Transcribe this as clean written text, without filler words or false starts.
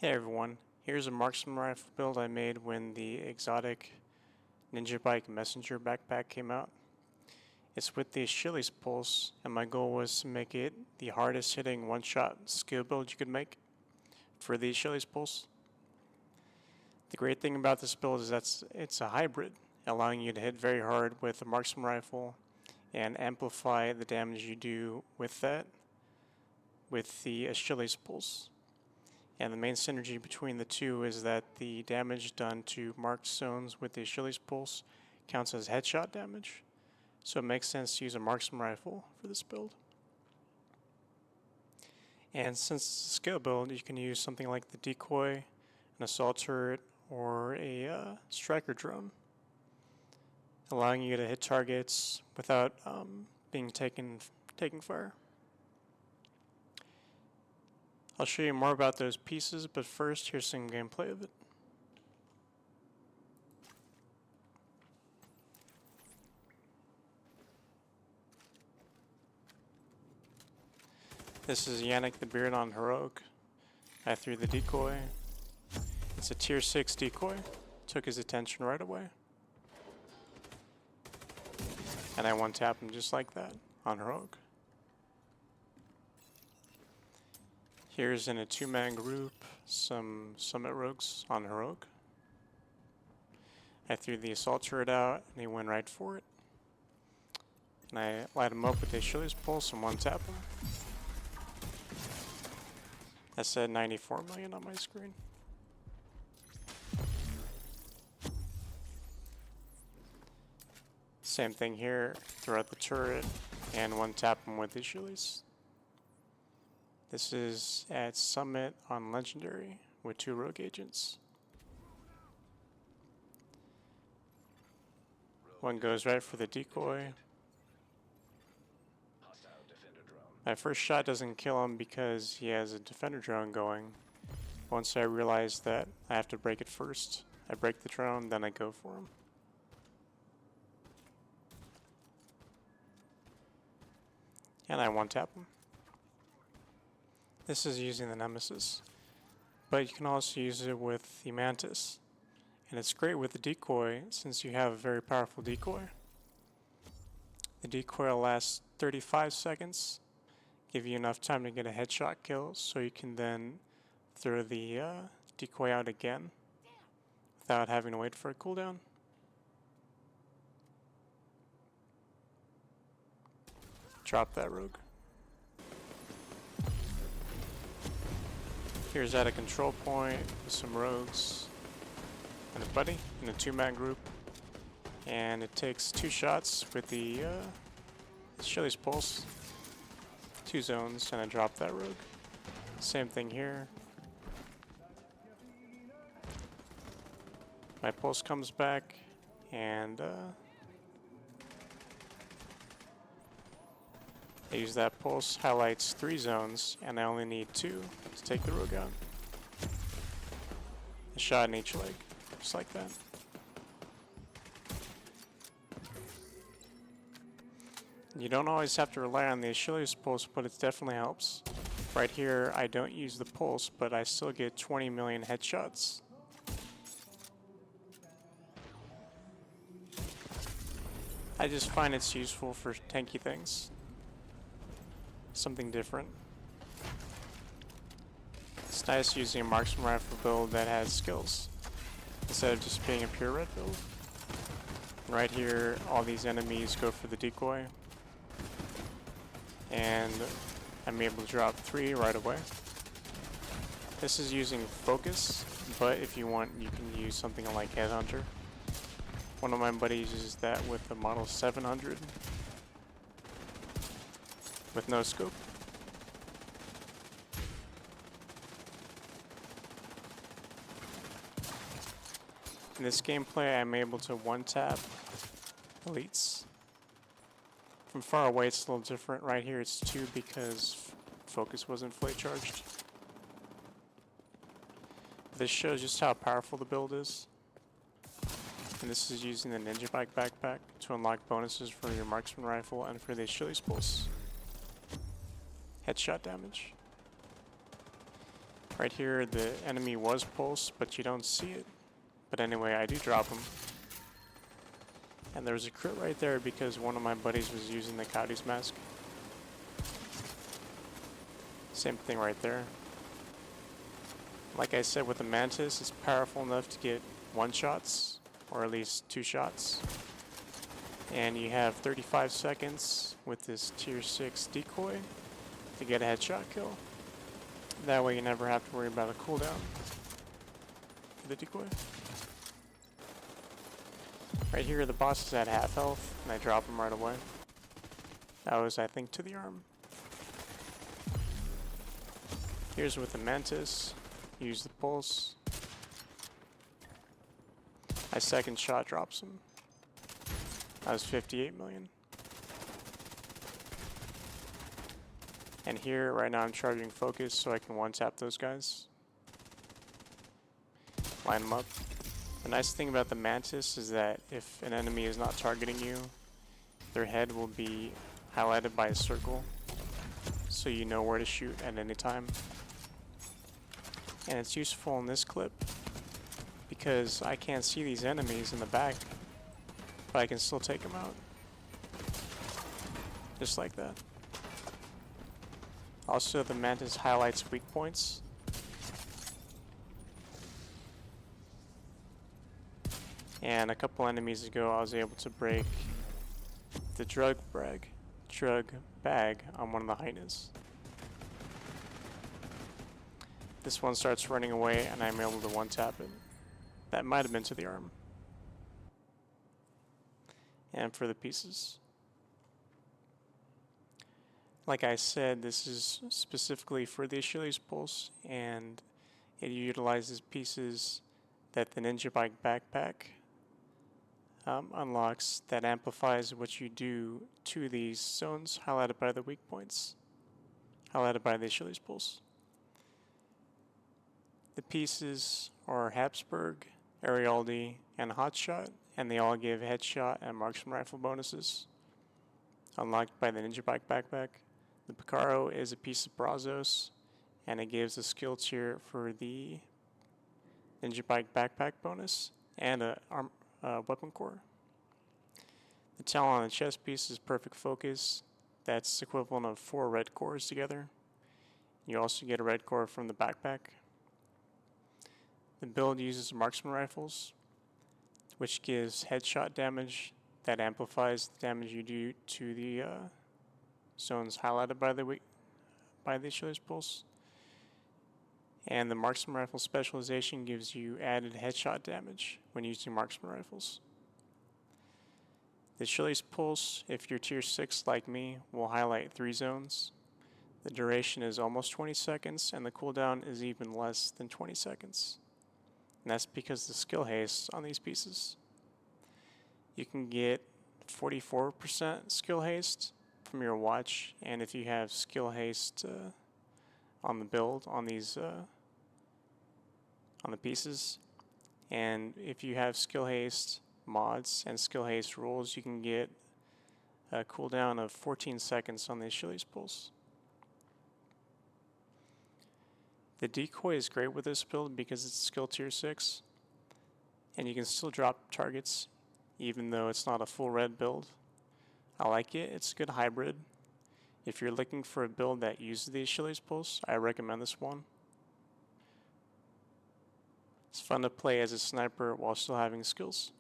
Hey everyone, here's a Marksman Rifle build I made when the exotic NinjaBike Messenger backpack came out. It's with the Achilles Pulse, and my goal was to make it the hardest hitting one-shot skill build you could make for the Achilles Pulse. The great thing about this build is that it's a hybrid, allowing you to hit very hard with the Marksman Rifle and amplify the damage you do with that with the Achilles Pulse. And the main synergy between the two is that the damage done to marked zones with the Achilles Pulse counts as headshot damage, so it makes sense to use a Marksman Rifle for this build. And since it's a skill build, you can use something like the Decoy, an assault turret, or a striker drone, allowing you to hit targets without being taking fire. I'll show you more about those pieces, but first, here's some gameplay of it. This is Yannick the Beard on Heroic. I threw the decoy. It's a tier 6 decoy. Took his attention right away. And I one-tapped him just like that on Heroic. Here's in a 2-man group, some Summit Rogues on Heroic. I threw the assault turret out and he went right for it. And I light him up with the Achilles Pulse and one-tap him. That said 94 million on my screen. Same thing here, throw out the turret and one-tap him with the Achilles. This is at Summit on Legendary with 2 rogue agents. One goes right for the decoy. My first shot doesn't kill him because he has a defender drone going. Once I realize that I have to break it first, I break the drone, then I go for him. And I one-tap him. This is using the Nemesis, but you can also use it with the Mantis. And it's great with the decoy since you have a very powerful decoy. The decoy will last 35 seconds, give you enough time to get a headshot kill so you can then throw the decoy out again without having to wait for a cooldown. Drop that rogue. Here's at a control point with some rogues and a buddy in a 2-man group. And it takes 2 shots with the Achilles Pulse. 2 zones, and I drop that rogue. Same thing here. My pulse comes back, and I use that pulse, highlights 3 zones, and I only need 2 to take the rogue out. A shot in each leg, just like that. You don't always have to rely on the Achilles Pulse, but it definitely helps. Right here, I don't use the pulse, but I still get 20 million headshots. I just find it's useful for tanky things. Something different. It's nice using a Marksman Rifle build that has skills, instead of just being a pure red build. And right here, all these enemies go for the decoy. And I'm able to drop 3 right away. This is using focus, but if you want, you can use something like Headhunter. One of my buddies uses that with the model 700 with no scope. In this gameplay, I'm able to one-tap elites. From far away, it's a little different. Right here, it's 2 because focus wasn't fully charged. This shows just how powerful the build is. And this is using the NinjaBike backpack to unlock bonuses for your Marksman Rifle and for the Achilles Pulse. Headshot damage. Right here, the enemy was pulsed, but you don't see it. But anyway, I do drop him. And there was a crit right there because one of my buddies was using the Coyote's mask. Same thing right there. Like I said with the Mantis, it's powerful enough to get 1-shots, or at least 2 shots. And you have 35 seconds with this tier 6 decoy to get a headshot kill. That way you never have to worry about a cooldown for the decoy. Right here the boss is at half health, and I drop him right away. That was, I think, to the arm. Here's with the Mantis. Use the pulse. My second shot drops him. That was 58 million. And here, right now I'm charging focus so I can one-tap those guys. Line them up. The nice thing about the Mantis is that if an enemy is not targeting you, their head will be highlighted by a circle, so you know where to shoot at any time. And it's useful in this clip because I can't see these enemies in the back, but I can still take them out. Just like that. Also, the Mantis highlights weak points. And a couple enemies ago, I was able to break the drug bag on one of the hyenas. This one starts running away, and I'm able to one-tap it. That might have been to the arm. And for the pieces. Like I said, this is specifically for the Achilles Pulse, and it utilizes pieces that the NinjaBike backpack unlocks that amplifies what you do to these zones highlighted by the weak points, highlighted by the Achilles Pulse. The pieces are Habsburg, Arialdi, and Hotshot, and they all give headshot and marksman rifle bonuses, unlocked by the NinjaBike backpack. The Picaro is a piece of Brazos, and it gives a skill tier for the NinjaBike backpack bonus and a weapon core. The talon on the chest piece is perfect focus. That's equivalent of 4 red cores together. You also get a red core from the backpack. The build uses Marksman Rifles, which gives headshot damage that amplifies the damage you do to the zones highlighted by the Achilles Pulse. And the Marksman Rifle specialization gives you added headshot damage when using Marksman Rifles. The Achilles Pulse, if you're tier 6 like me, will highlight 3 zones. The duration is almost 20 seconds, and the cooldown is even less than 20 seconds. And that's because the skill haste on these pieces. You can get 44% skill haste from your watch, and if you have skill haste on the build on these on the pieces, and if you have skill haste mods and skill haste rules, you can get a cooldown of 14 seconds on the Achilles Pulse. The Decoy is great with this build because it's skill tier 6, and you can still drop targets even though it's not a full red build. I like it, it's a good hybrid. If you're looking for a build that uses the Achilles Pulse, I recommend this one. It's fun to play as a sniper while still having skills.